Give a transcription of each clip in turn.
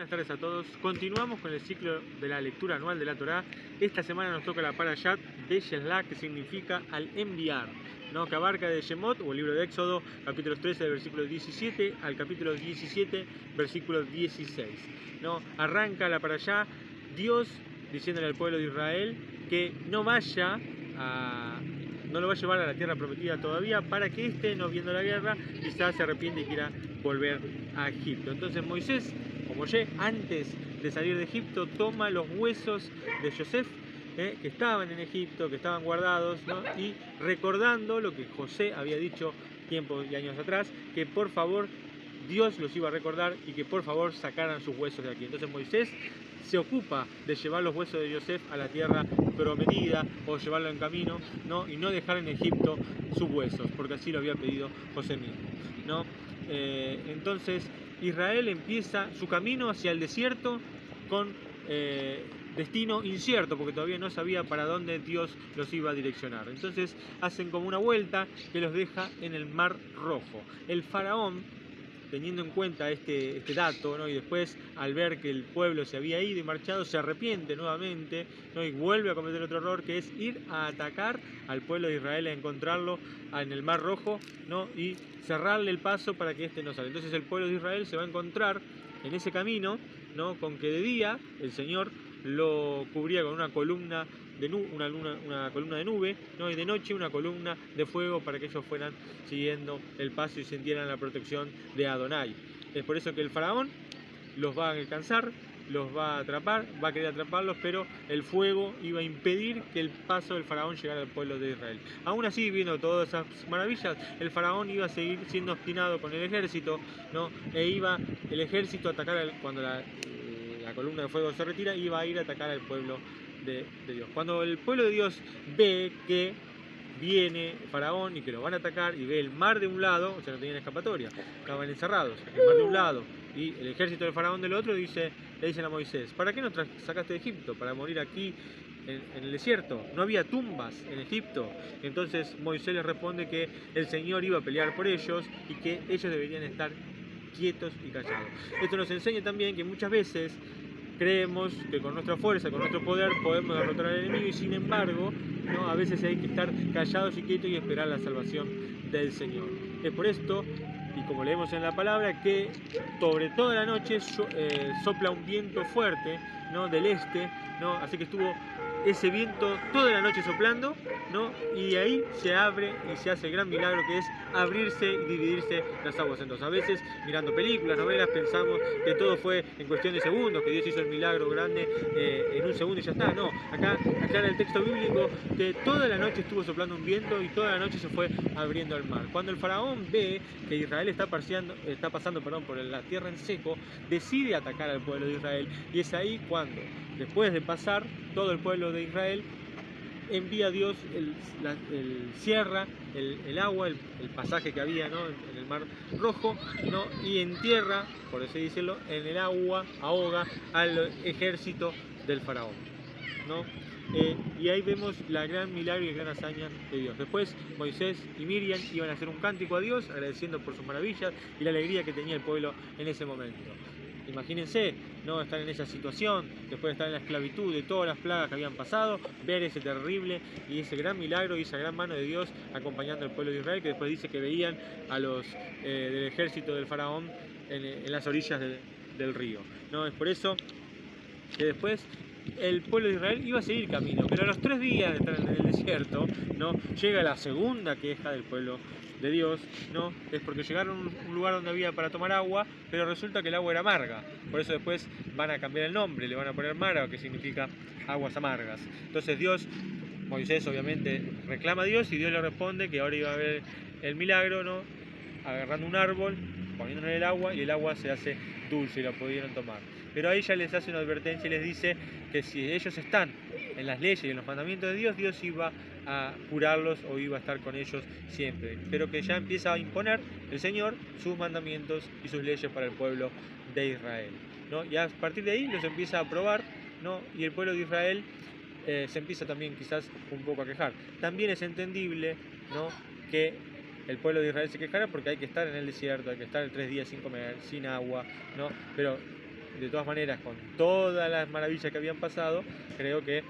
Buenas tardes a todos. Continuamos con el ciclo de la lectura anual de la Torá. Esta semana nos toca la Parashat de Shelach, que significa al enviar, ¿no? Que abarca de Shemot, o el libro de Éxodo, capítulos 13, del versículo 17 al capítulo 17, versículo 16. ¿No? Arranca la Parashá, Dios diciéndole al pueblo de Israel que no lo va a llevar a la tierra prometida todavía, para que éste, no viendo la guerra, quizás se arrepiente y quiera volver a Egipto. Entonces Moisés, como Moshe, antes de salir de Egipto, toma los huesos de Yosef, que estaban en Egipto, que estaban guardados, ¿no? Y recordando lo que José había dicho tiempos y años atrás, que por favor Dios los iba a recordar y que por favor sacaran sus huesos de aquí. Entonces Moisés se ocupa de llevar los huesos de Yosef a la tierra prometida, o llevarlo en camino, ¿no? Y no dejar en Egipto sus huesos, porque así lo había pedido José mismo, ¿no? Entonces Israel empieza su camino hacia el desierto con destino incierto, porque todavía no sabía para dónde Dios los iba a direccionar. Entonces hacen como una vuelta que los deja en el Mar Rojo. El faraón, teniendo en cuenta este dato, ¿no? Y después al ver que el pueblo se había ido y marchado, se arrepiente nuevamente, ¿no? Y vuelve a cometer otro error, que es ir a atacar al pueblo de Israel, a encontrarlo en el Mar Rojo, ¿no? Y cerrarle el paso para que éste no salga. Entonces el pueblo de Israel se va a encontrar en ese camino, ¿no? Con que de día el Señor lo cubría con una columna de una columna de nube, ¿no? Y de noche una columna de fuego, para que ellos fueran siguiendo el paso y sintieran la protección de Adonai. Es por eso que el faraón los va a alcanzar, los va a atrapar, va a querer atraparlos, pero el fuego iba a impedir que el paso del faraón llegara al pueblo de Israel. Aún así, viendo todas esas maravillas, el faraón iba a seguir siendo obstinado con el ejército, ¿no? E iba el ejército a atacar cuando la columna de fuego se retira, iba a ir a atacar al pueblo de Dios. Cuando el pueblo de Dios ve que viene Faraón y que lo van a atacar, y ve el mar de un lado, o sea, no tenían escapatoria, estaban encerrados, el mar de un lado y el ejército del Faraón del otro, le dicen a Moisés: ¿para qué nos sacaste de Egipto? ¿Para morir aquí en el desierto? ¿No había tumbas en Egipto? Entonces Moisés les responde que el Señor iba a pelear por ellos y que ellos deberían estar quietos y callados. Esto nos enseña también que muchas veces creemos que con nuestra fuerza, con nuestro poder, podemos derrotar al enemigo, y sin embargo, ¿no? A veces hay que estar callados y quietos y esperar la salvación del Señor. Es por esto, y como leemos en la palabra, que sobre toda la noche sopla un viento fuerte, ¿no? Del este, ¿no? Así que estuvo ese viento toda la noche soplando, ¿no? Y ahí se abre y se hace el gran milagro, que es abrirse y dividirse las aguas. Entonces, a veces mirando películas, novelas, pensamos que todo fue en cuestión de segundos, que Dios hizo el milagro grande en un segundo y ya está. No, acá en el texto bíblico, que toda la noche estuvo soplando un viento y toda la noche se fue abriendo el mar. Cuando el faraón ve que Israel está pasando por la tierra en seco, decide atacar al pueblo de Israel, y es ahí cuando, después de pasar todo el pueblo de Israel, envía a Dios cierra el agua, el pasaje que había, ¿no? en el Mar Rojo, ¿no? Y entierra, por así decirlo, en el agua, ahoga al ejército del faraón, ¿no? Y ahí vemos la gran milagro y la gran hazaña de Dios. Después Moisés y Miriam iban a hacer un cántico a Dios, agradeciendo por sus maravillas y la alegría que tenía el pueblo en ese momento. Imagínense, ¿no? Estar en esa situación, después de estar en la esclavitud, de todas las plagas que habían pasado, ver ese terrible y ese gran milagro y esa gran mano de Dios acompañando al pueblo de Israel, que después dice que veían a los del ejército del faraón en las orillas del río, ¿no? Es por eso que después el pueblo de Israel iba a seguir camino, pero a los 3 días de estar en el desierto, ¿no? Llega la segunda queja del pueblo de Dios, ¿no? Es porque llegaron a un lugar donde había para tomar agua, pero resulta que el agua era amarga. Por eso después van a cambiar el nombre, le van a poner Mara, que significa aguas amargas. Entonces Moisés obviamente reclama a Dios, y Dios le responde que ahora iba a haber el milagro, ¿no? Agarrando un árbol, poniéndole el agua, y el agua se hace dulce y la pudieron tomar. Pero ahí ya les hace una advertencia y les dice que si ellos están en las leyes y en los mandamientos de Dios, Dios iba a curarlos o iba a estar con ellos siempre. Pero que ya empieza a imponer el Señor sus mandamientos y sus leyes para el pueblo de Israel, ¿no? Y a partir de ahí los empieza a probar, ¿no? Y el pueblo de Israel se empieza también quizás un poco a quejar. También es entendible, ¿no? Que el pueblo de Israel se quejara, porque hay que estar en el desierto, hay que estar 3 días sin comer, sin agua, ¿no? Pero de todas maneras, con todas las maravillas que habían pasado, creo que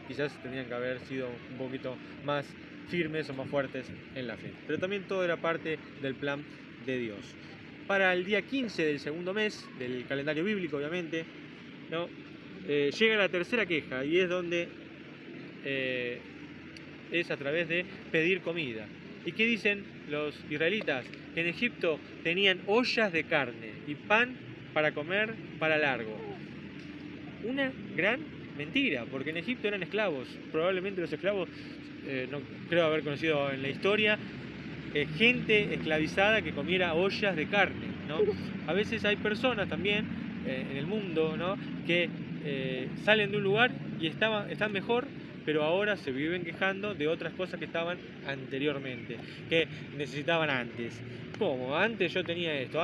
quizás tenían que haber sido un poquito más firmes o más fuertes en la fe. Pero también todo era parte del plan de Dios. Para el día 15 del segundo mes, del calendario bíblico obviamente, ¿no? Llega la tercera queja y es donde es a través de pedir comida. ¿Y qué dicen los israelitas? Que en Egipto tenían ollas de carne y pan para comer para largo. Una gran mentira, porque en Egipto eran esclavos. Probablemente los esclavos, no creo haber conocido en la historia, gente esclavizada que comiera ollas de carne, ¿no? A veces hay personas también en el mundo, ¿no? Que salen de un lugar y están mejor, pero ahora se viven quejando de otras cosas que estaban anteriormente, que necesitaban antes. ¿Cómo? Antes yo tenía esto,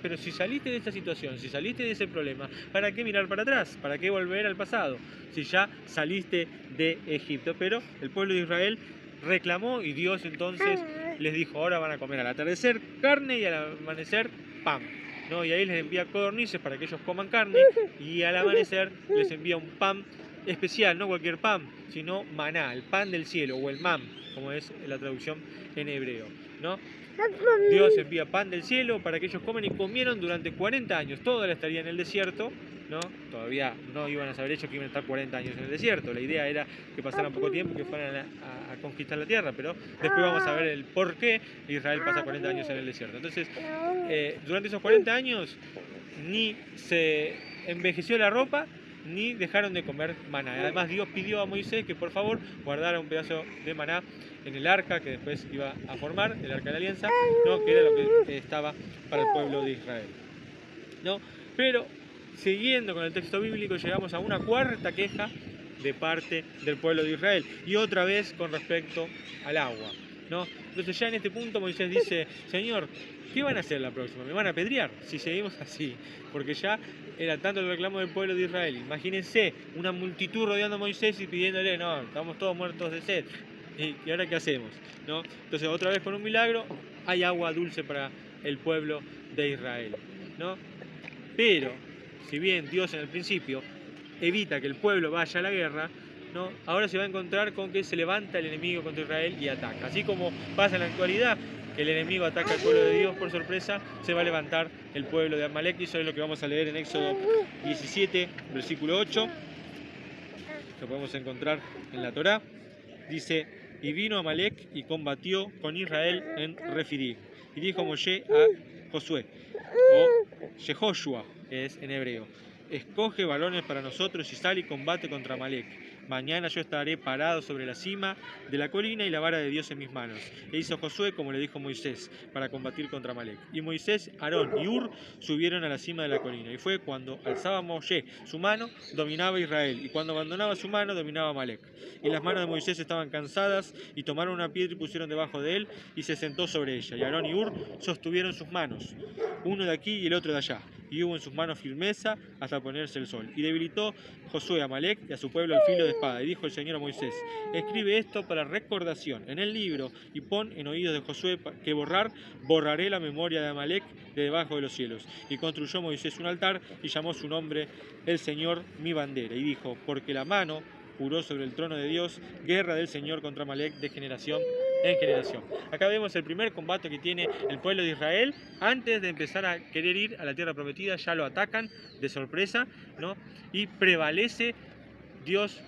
pero si saliste de esta situación, si saliste de ese problema, ¿para qué mirar para atrás? ¿Para qué volver al pasado? Si ya saliste de Egipto. Pero el pueblo de Israel reclamó y Dios entonces les dijo, ahora van a comer al atardecer carne y al amanecer pan, ¿no? Y ahí les envía codornices para que ellos coman carne y al amanecer les envía un pan especial, no cualquier pan, sino maná, el pan del cielo o el man, como es la traducción en hebreo, ¿no? Dios envía pan del cielo para que ellos comen y comieron durante 40 años, toda la estadía en el desierto, ¿no? Todavía no iban a saber ellos que iban a estar 40 años en el desierto, la idea era que pasaran poco tiempo y que fueran a conquistar la tierra, pero después vamos a ver el por qué Israel pasa 40 años en el desierto. Entonces, durante esos 40 años ni se envejeció la ropa, ni dejaron de comer maná. Además Dios pidió a Moisés que por favor guardara un pedazo de maná en el arca que después iba a formar, el arca de la alianza, ¿no? Que era lo que estaba para el pueblo de Israel, ¿no? Pero siguiendo con el texto bíblico llegamos a una cuarta queja de parte del pueblo de Israel y otra vez con respecto al agua, ¿no? Entonces ya en este punto Moisés dice, Señor, ¿qué van a hacer la próxima? ¿Me van a apedrear si seguimos así? Porque ya era tanto el reclamo del pueblo de Israel. Imagínense una multitud rodeando a Moisés y pidiéndole, no, estamos todos muertos de sed. ¿Y ahora qué hacemos? ¿No? Entonces otra vez con un milagro hay agua dulce para el pueblo de Israel, ¿no? Pero, si bien Dios en el principio evita que el pueblo vaya a la guerra, ¿no? Ahora se va a encontrar con que se levanta el enemigo contra Israel y ataca. Así como pasa en la actualidad, que el enemigo ataca al pueblo de Dios por sorpresa, se va a levantar el pueblo de Amalek, y eso es lo que vamos a leer en Éxodo 17, versículo 8, lo podemos encontrar en la Torá. Dice, y vino Amalek y combatió con Israel en Refidim. Y dijo Moshe a Josué, o Yehoshua, que es en hebreo, escoge varones para nosotros y sal y combate contra Amalek. Mañana yo estaré parado sobre la cima de la colina y la vara de Dios en mis manos. E hizo Josué como le dijo Moisés, para combatir contra Amalek. Y Moisés, Aarón y Hur subieron a la cima de la colina. Y fue cuando alzaba Moshe su mano, dominaba Israel. Y cuando abandonaba su mano, dominaba Amalek. Y las manos de Moisés estaban cansadas, y tomaron una piedra y pusieron debajo de él, y se sentó sobre ella. Y Aarón y Hur sostuvieron sus manos, uno de aquí y el otro de allá. Y hubo en sus manos firmeza hasta ponerse el sol. Y debilitó Josué a Amalek y a su pueblo al filo de espada. Y dijo el Señor a Moisés, escribe esto para recordación en el libro y pon en oídos de Josué que borraré la memoria de Amalek de debajo de los cielos. Y construyó Moisés un altar y llamó su nombre el Señor mi bandera. Y dijo, porque la mano juró sobre el trono de Dios, guerra del Señor contra Amalek de generación en generación. Acá vemos el primer combate que tiene el pueblo de Israel. Antes de empezar a querer ir a la tierra prometida, ya lo atacan de sorpresa, ¿no? Y prevalece Dios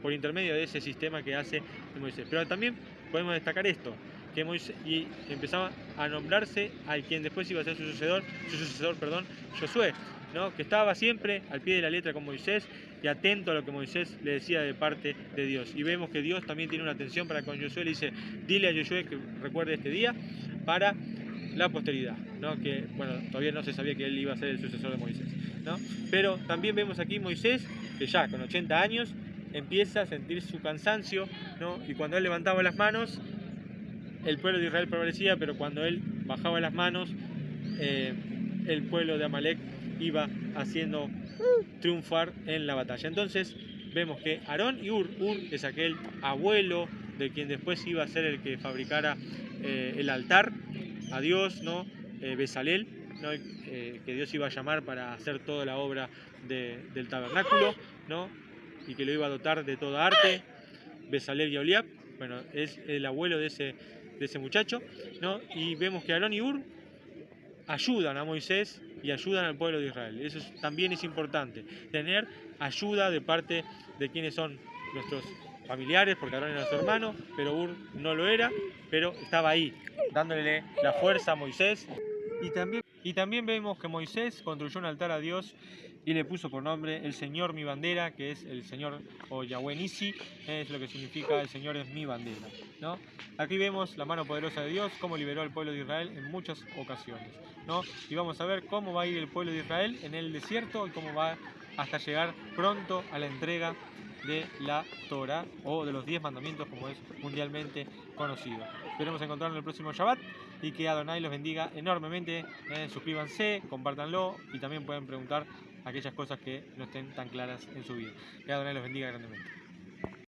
por intermedio de ese sistema que hace Moisés. Pero también podemos destacar esto, que Moisés, y empezaba a nombrarse al quien después iba a ser su sucesor, Josué, ¿no? Que estaba siempre al pie de la letra con Moisés y atento a lo que Moisés le decía de parte de Dios. Y vemos que Dios también tiene una atención para con Josué, le dice, dile a Josué que recuerde este día para la posteridad, ¿no? Que bueno, todavía no se sabía que él iba a ser el sucesor de Moisés, ¿no? Pero también vemos aquí Moisés, que ya con 80 años empieza a sentir su cansancio, ¿no? Y cuando él levantaba las manos, el pueblo de Israel prevalecía, pero cuando él bajaba las manos, el pueblo de Amalek iba haciendo triunfar en la batalla. Entonces vemos que Aarón y Hur es aquel abuelo de quien después iba a ser el que fabricara el altar a Dios, ¿no? Bezalel, ¿no? que Dios iba a llamar para hacer toda la obra del tabernáculo, ¿no? Y que lo iba a dotar de toda arte. Bezalel y Oliab, bueno, es el abuelo de ese muchacho, ¿no? Y vemos que Aarón y Hur ayudan a Moisés y ayudan al pueblo de Israel. Eso también es importante, tener ayuda de parte de quienes son nuestros familiares, porque Aarón era su hermano, pero Hur no lo era, pero estaba ahí, dándole la fuerza a Moisés. Y también vemos que Moisés construyó un altar a Dios y le puso por nombre el Señor mi bandera, que es el Señor o Yahweh Nisi, es lo que significa el Señor es mi bandera, ¿no? Aquí vemos la mano poderosa de Dios, cómo liberó al pueblo de Israel en muchas ocasiones, ¿no? Y vamos a ver cómo va a ir el pueblo de Israel en el desierto y cómo va hasta llegar pronto a la entrega de la Torah o de los 10 mandamientos, como es mundialmente conocido. Esperemos encontrarnos en el próximo Shabbat y que Adonai los bendiga enormemente. Suscríbanse, compártanlo y también pueden preguntar aquellas cosas que no estén tan claras en su vida. Que Adonai los bendiga grandemente.